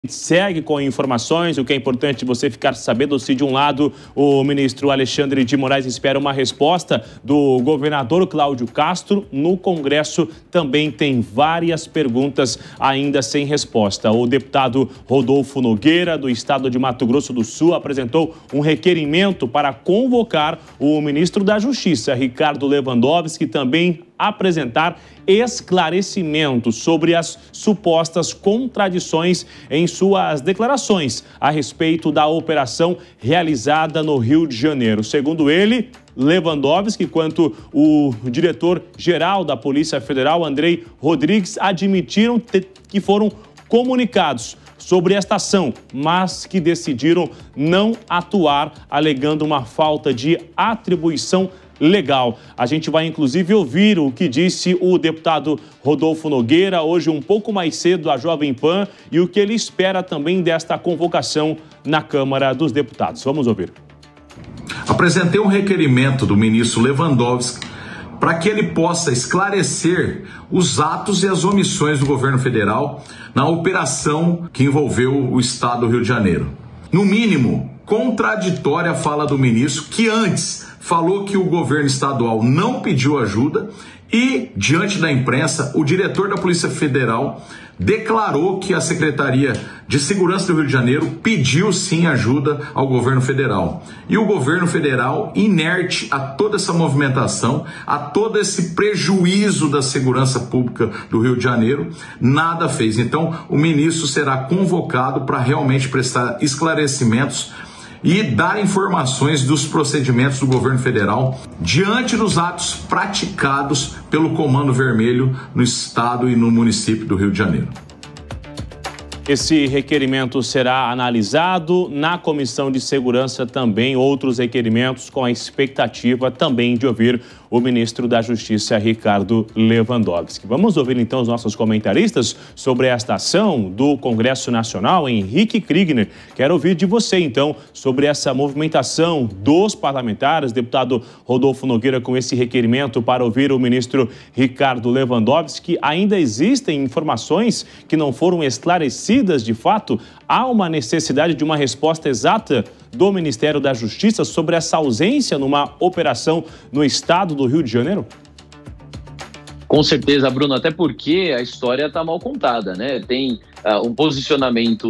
Segue com informações. O que é importante você ficar sabendo se de um lado o ministro Alexandre de Moraes espera uma resposta do governador Cláudio Castro, no Congresso também tem várias perguntas ainda sem resposta. O deputado Rodolfo Nogueira, do estado de Mato Grosso do Sul, apresentou um requerimento para convocar o ministro da Justiça, Ricardo Lewandowski, também apresentar esclarecimentos sobre as supostas contradições em suas declarações a respeito da operação realizada no Rio de Janeiro. Segundo ele, Lewandowski, quanto o diretor-geral da Polícia Federal, Andrei Rodrigues, admitiram que foram comunicados sobre esta ação, mas que decidiram não atuar, alegando uma falta de atribuição legal. A gente vai inclusive ouvir o que disse o deputado Rodolfo Nogueira, hoje um pouco mais cedo, à Jovem Pan, e o que ele espera também desta convocação na Câmara dos Deputados. Vamos ouvir. Apresentei um requerimento do ministro Lewandowski para que ele possa esclarecer os atos e as omissões do governo federal na operação que envolveu o estado do Rio de Janeiro. No mínimo, contraditória a fala do ministro, que antes falou que o governo estadual não pediu ajuda e, diante da imprensa, o diretor da Polícia Federal declarou que a Secretaria de Segurança do Rio de Janeiro pediu sim ajuda ao governo federal. E o governo federal, inerte a toda essa movimentação, a todo esse prejuízo da segurança pública do Rio de Janeiro, nada fez. Então, o ministro será convocado para realmente prestar esclarecimentos e dar informações dos procedimentos do governo federal diante dos atos praticados pelo Comando Vermelho no estado e no município do Rio de Janeiro. Esse requerimento será analisado na Comissão de Segurança também, outros requerimentos com a expectativa também de ouvir o ministro da Justiça, Ricardo Lewandowski. Vamos ouvir então os nossos comentaristas sobre esta ação do Congresso Nacional. Henrique Kriegner, quero ouvir de você então sobre essa movimentação dos parlamentares, deputado Rodolfo Nogueira com esse requerimento para ouvir o ministro Ricardo Lewandowski. Ainda existem informações que não foram esclarecidas de fato? Há uma necessidade de uma resposta exata do Ministério da Justiça sobre essa ausência numa operação no estado do Rio de Janeiro? Com certeza, Bruno, até porque a história está mal contada, né? Tem um posicionamento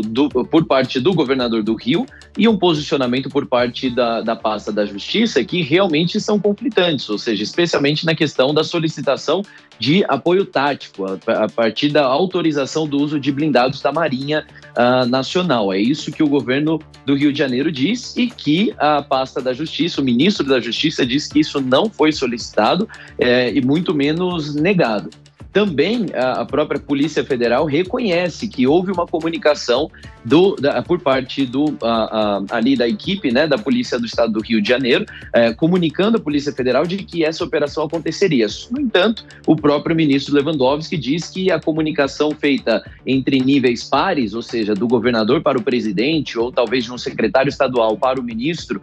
por parte do governador do Rio e um posicionamento por parte da pasta da Justiça que realmente são conflitantes, ou seja, especialmente na questão da solicitação de apoio tático, a partir da autorização do uso de blindados da Marinha Nacional. É isso que o governo do Rio de Janeiro diz e que a pasta da Justiça, o ministro da Justiça, diz que isso não foi solicitado e muito menos negado. Também a própria Polícia Federal reconhece que houve uma comunicação por parte ali da equipe, né, da Polícia do Estado do Rio de Janeiro, comunicando a Polícia Federal de que essa operação aconteceria. No entanto, o próprio ministro Lewandowski diz que a comunicação feita entre níveis pares, ou seja, do governador para o presidente ou talvez de um secretário estadual para o ministro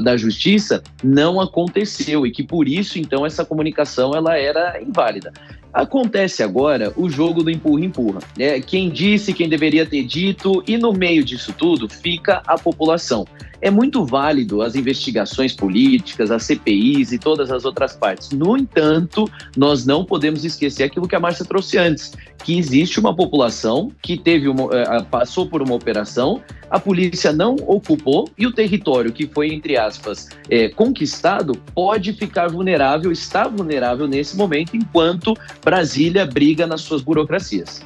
da Justiça, não aconteceu e que por isso, então, essa comunicação ela era inválida. Acontece agora o jogo do empurra-empurra. Quem disse, quem deveria ter dito, e no meio disso tudo fica a população. É muito válido as investigações políticas, as CPIs e todas as outras partes. No entanto, nós não podemos esquecer aquilo que a Márcia trouxe antes, que existe uma população que passou por uma operação, a polícia não ocupou e o território que foi, entre aspas, conquistado pode ficar vulnerável, está vulnerável nesse momento, enquanto Brasília briga nas suas burocracias.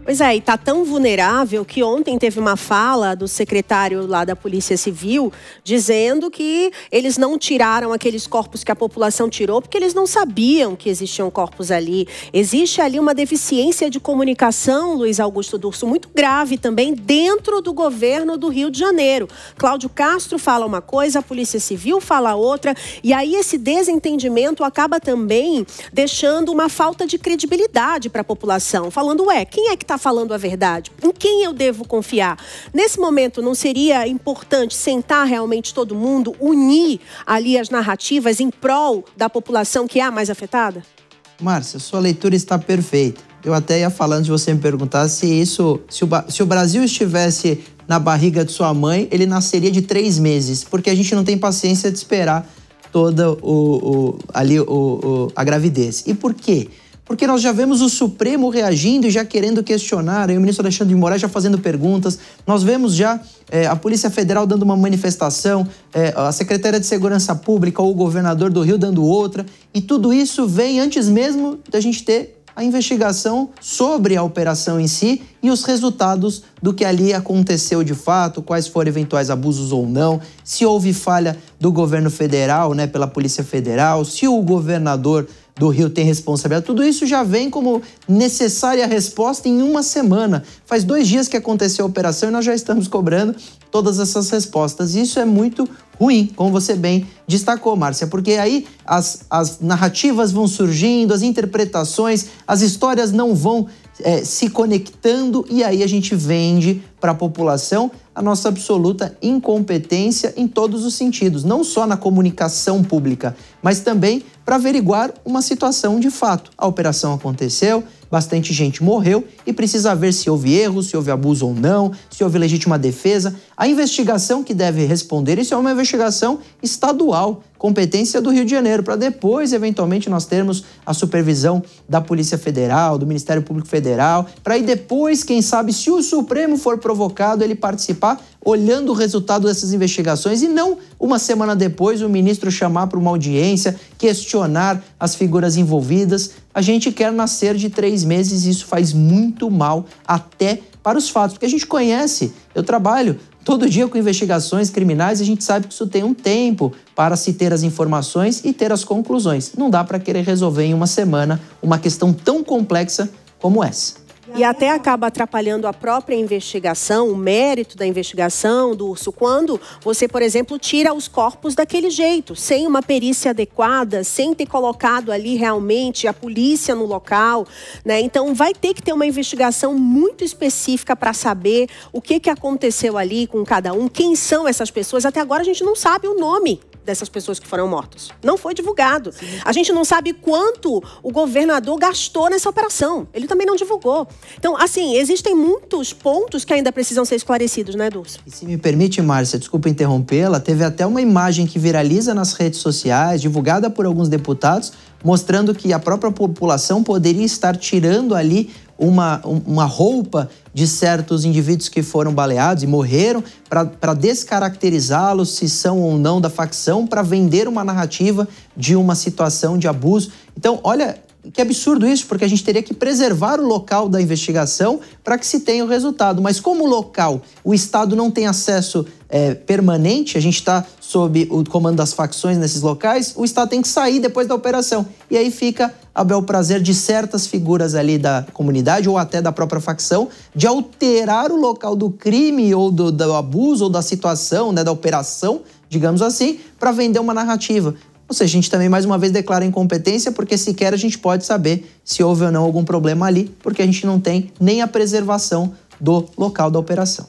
Pois é, e está tão vulnerável que ontem teve uma fala do secretário lá da Polícia Civil dizendo que eles não tiraram aqueles corpos que a população tirou porque eles não sabiam que existiam corpos ali. Existe ali uma deficiência de comunicação, Luiz Augusto Durso, muito grave também dentro do governo do Rio de Janeiro. Cláudio Castro fala uma coisa, a Polícia Civil fala outra, e aí esse desentendimento acaba também deixando uma falta de credibilidade para a população, falando, quem é que está falando a verdade? Em quem eu devo confiar? Nesse momento, não seria importante sentar realmente todo mundo, unir ali as narrativas em prol da população que é a mais afetada? Márcia, sua leitura está perfeita. Eu até ia falando de você me perguntar se o Brasil estivesse na barriga de sua mãe, ele nasceria de 3 meses, porque a gente não tem paciência de esperar toda a gravidez. E por quê? Porque nós já vemos o Supremo reagindo e já querendo questionar, aí o ministro Alexandre de Moraes já fazendo perguntas, nós vemos já a Polícia Federal dando uma manifestação, a Secretaria de Segurança Pública ou o governador do Rio dando outra, e tudo isso vem antes mesmo da gente ter a investigação sobre a operação em si e os resultados do que ali aconteceu de fato, quais foram eventuais abusos ou não, se houve falha do governo federal, né, pela Polícia Federal, se o governador do Rio tem responsabilidade. Tudo isso já vem como necessária resposta em uma semana. Faz 2 dias que aconteceu a operação e nós já estamos cobrando todas essas respostas. E isso é muito ruim, como você bem destacou, Márcia, porque aí as narrativas vão surgindo, as interpretações, as histórias não vão se conectando e aí a gente vende para a população a nossa absoluta incompetência em todos os sentidos, não só na comunicação pública, mas também para averiguar uma situação de fato. A operação aconteceu, bastante gente morreu e precisa ver se houve erro, se houve abuso ou não, se houve legítima defesa. A investigação que deve responder, isso é uma investigação estadual, competência do Rio de Janeiro, para depois, eventualmente, nós termos a supervisão da Polícia Federal, do Ministério Público Federal, para aí depois, quem sabe, se o Supremo for provocado, ele participar olhando o resultado dessas investigações e não uma semana depois o ministro chamar para uma audiência, questionar as figuras envolvidas. A gente quer nascer de 3 meses e isso faz muito mal até para os fatos, porque a gente conhece, eu trabalho todo dia com investigações criminais, a gente sabe que isso tem um tempo para se ter as informações e ter as conclusões. Não dá para querer resolver em uma semana uma questão tão complexa como essa. E até acaba atrapalhando a própria investigação, o mérito da investigação, Durso, quando você, por exemplo, tira os corpos daquele jeito, sem uma perícia adequada, sem ter colocado ali realmente a polícia no local, né? Então vai ter que ter uma investigação muito específica para saber o que aconteceu ali com cada um, quem são essas pessoas. Até agora a gente não sabe o nome dessas pessoas que foram mortas. Não foi divulgado. Sim. A gente não sabe quanto o governador gastou nessa operação. Ele também não divulgou. Então, assim, existem muitos pontos que ainda precisam ser esclarecidos, né, Durso? E se me permite, Márcia, desculpa interrompê-la, teve até uma imagem que viraliza nas redes sociais, divulgada por alguns deputados, mostrando que a própria população poderia estar tirando ali uma roupa de certos indivíduos que foram baleados e morreram para descaracterizá-los, se são ou não da facção, para vender uma narrativa de uma situação de abuso. Então, olha que absurdo isso, porque a gente teria que preservar o local da investigação para que se tenha o resultado. Mas como o local, o Estado não tem acesso permanente, a gente está sob o comando das facções nesses locais, o Estado tem que sair depois da operação. E aí fica a bel prazer de certas figuras ali da comunidade ou até da própria facção de alterar o local do crime ou do abuso ou da situação, né, da operação, digamos assim, para vender uma narrativa. Ou seja, a gente também mais uma vez declara incompetência porque sequer a gente pode saber se houve ou não algum problema ali, porque a gente não tem nem a preservação do local da operação.